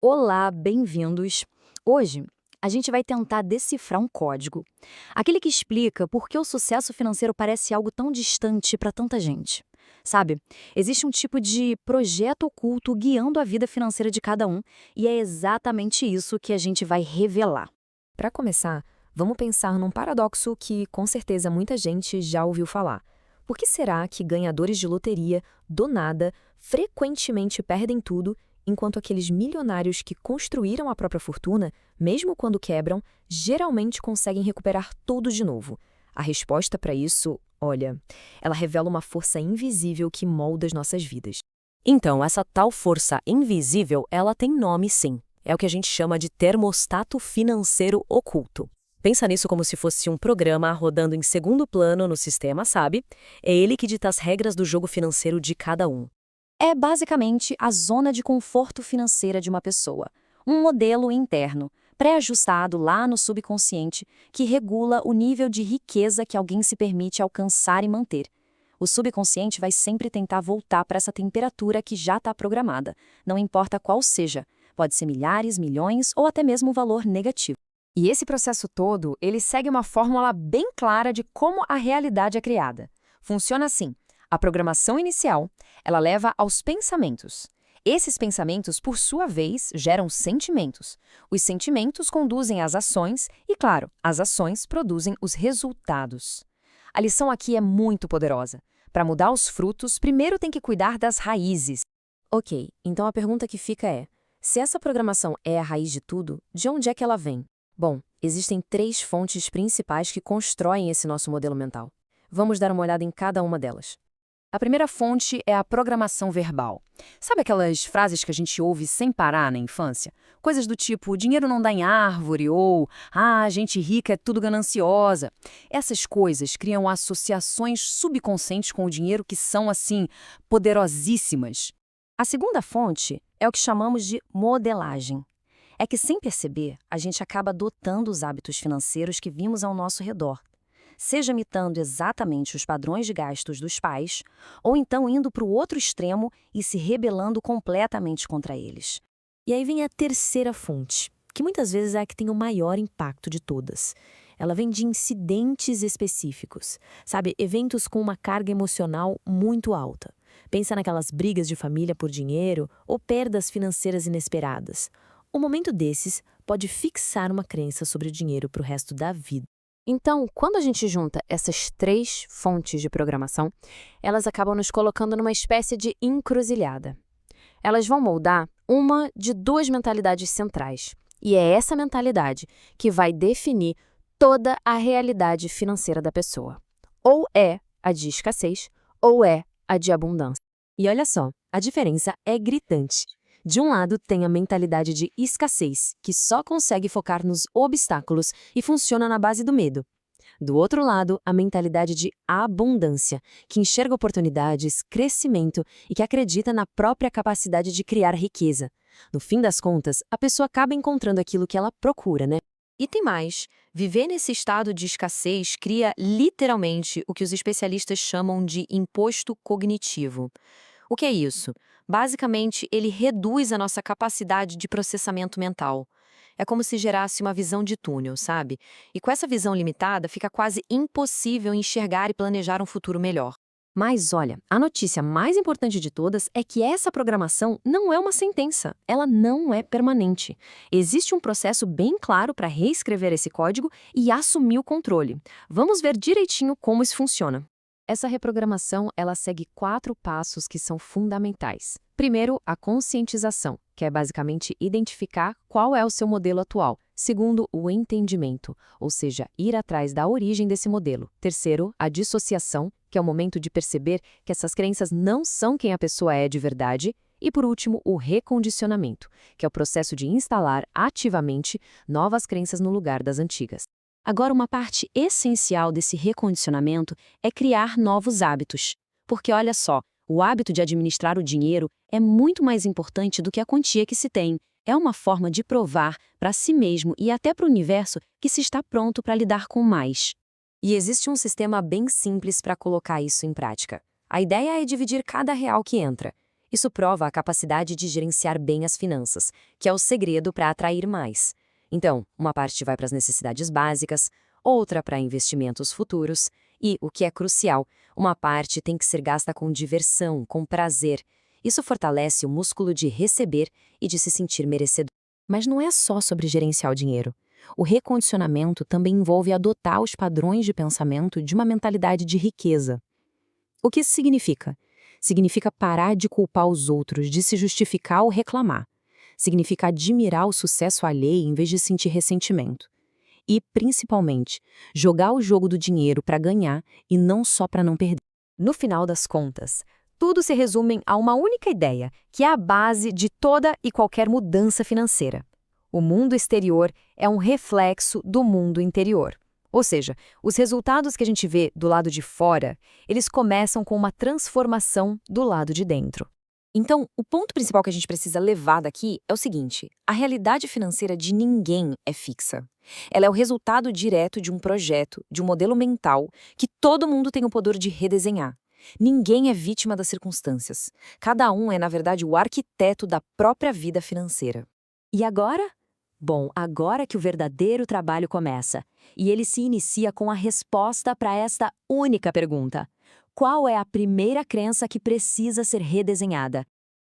Olá, bem-vindos! Hoje, a gente vai tentar decifrar um código. Aquele que explica por que o sucesso financeiro parece algo tão distante para tanta gente. Sabe, existe um tipo de projeto oculto guiando a vida financeira de cada um, e é exatamente isso que a gente vai revelar. Para começar, vamos pensar num paradoxo que com certeza muita gente já ouviu falar. Por que será que ganhadores de loteria, do nada, frequentemente perdem tudo, enquanto aqueles milionários que construíram a própria fortuna, mesmo quando quebram, geralmente conseguem recuperar tudo de novo? A resposta para isso, olha, ela revela uma força invisível que molda as nossas vidas. Então, essa tal força invisível, ela tem nome sim. É o que a gente chama de termostato financeiro oculto. Pensa nisso como se fosse um programa rodando em segundo plano no sistema, sabe? É ele que dita as regras do jogo financeiro de cada um. É basicamente a zona de conforto financeira de uma pessoa, um modelo interno, pré-ajustado lá no subconsciente, que regula o nível de riqueza que alguém se permite alcançar e manter. O subconsciente vai sempre tentar voltar para essa temperatura que já está programada, não importa qual seja, pode ser milhares, milhões ou até mesmo um valor negativo. E esse processo todo, ele segue uma fórmula bem clara de como a realidade é criada. Funciona assim: a programação inicial, ela leva aos pensamentos. Esses pensamentos, por sua vez, geram sentimentos. Os sentimentos conduzem às ações e, claro, as ações produzem os resultados. A lição aqui é muito poderosa. Para mudar os frutos, primeiro tem que cuidar das raízes. Ok, então a pergunta que fica é: se essa programação é a raiz de tudo, de onde é que ela vem? Bom, existem três fontes principais que constroem esse nosso modelo mental. Vamos dar uma olhada em cada uma delas. A primeira fonte é a programação verbal. Sabe aquelas frases que a gente ouve sem parar na infância? Coisas do tipo, dinheiro não dá em árvore, ou, gente rica é tudo gananciosa. Essas coisas criam associações subconscientes com o dinheiro que são, assim, poderosíssimas. A segunda fonte é o que chamamos de modelagem. É que, sem perceber, a gente acaba adotando os hábitos financeiros que vimos ao nosso redor, seja imitando exatamente os padrões de gastos dos pais, ou então indo para o outro extremo e se rebelando completamente contra eles. E aí vem a terceira fonte, que muitas vezes é a que tem o maior impacto de todas. Ela vem de incidentes específicos, sabe? Eventos com uma carga emocional muito alta. Pensa naquelas brigas de família por dinheiro ou perdas financeiras inesperadas. Um momento desses pode fixar uma crença sobre o dinheiro para o resto da vida. Então, quando a gente junta essas três fontes de programação, elas acabam nos colocando numa espécie de encruzilhada. Elas vão moldar uma de duas mentalidades centrais. E é essa mentalidade que vai definir toda a realidade financeira da pessoa. Ou é a de escassez, ou é a de abundância. E olha só, a diferença é gritante. De um lado, tem a mentalidade de escassez, que só consegue focar nos obstáculos e funciona na base do medo. Do outro lado, a mentalidade de abundância, que enxerga oportunidades, crescimento e que acredita na própria capacidade de criar riqueza. No fim das contas, a pessoa acaba encontrando aquilo que ela procura, né? E tem mais. Viver nesse estado de escassez cria literalmente o que os especialistas chamam de imposto cognitivo. O que é isso? Basicamente, ele reduz a nossa capacidade de processamento mental. É como se gerasse uma visão de túnel, sabe? E com essa visão limitada, fica quase impossível enxergar e planejar um futuro melhor. Mas olha, a notícia mais importante de todas é que essa programação não é uma sentença, ela não é permanente. Existe um processo bem claro para reescrever esse código e assumir o controle. Vamos ver direitinho como isso funciona. Essa reprogramação, ela segue 4 passos que são fundamentais. Primeiro, a conscientização, que é basicamente identificar qual é o seu modelo atual. Segundo, o entendimento, ou seja, ir atrás da origem desse modelo. Terceiro, a dissociação, que é o momento de perceber que essas crenças não são quem a pessoa é de verdade. E por último, o recondicionamento, que é o processo de instalar ativamente novas crenças no lugar das antigas. Agora, uma parte essencial desse recondicionamento é criar novos hábitos. Porque olha só, o hábito de administrar o dinheiro é muito mais importante do que a quantia que se tem. É uma forma de provar para si mesmo e até para o universo que se está pronto para lidar com mais. E existe um sistema bem simples para colocar isso em prática. A ideia é dividir cada real que entra. Isso prova a capacidade de gerenciar bem as finanças, que é o segredo para atrair mais. Então, uma parte vai para as necessidades básicas, outra para investimentos futuros e, o que é crucial, uma parte tem que ser gasta com diversão, com prazer. Isso fortalece o músculo de receber e de se sentir merecedor. Mas não é só sobre gerenciar o dinheiro. O recondicionamento também envolve adotar os padrões de pensamento de uma mentalidade de riqueza. O que isso significa? Significa parar de culpar os outros, de se justificar ou reclamar. Significa admirar o sucesso alheio em vez de sentir ressentimento. E, principalmente, jogar o jogo do dinheiro para ganhar e não só para não perder. No final das contas, tudo se resume a uma única ideia, que é a base de toda e qualquer mudança financeira. O mundo exterior é um reflexo do mundo interior. Ou seja, os resultados que a gente vê do lado de fora, eles começam com uma transformação do lado de dentro. Então, o ponto principal que a gente precisa levar daqui é o seguinte: a realidade financeira de ninguém é fixa. Ela é o resultado direto de um projeto, de um modelo mental, que todo mundo tem o poder de redesenhar. Ninguém é vítima das circunstâncias. Cada um é, na verdade, o arquiteto da própria vida financeira. E agora? Bom, agora que o verdadeiro trabalho começa, e ele se inicia com a resposta para esta única pergunta: qual é a primeira crença que precisa ser redesenhada?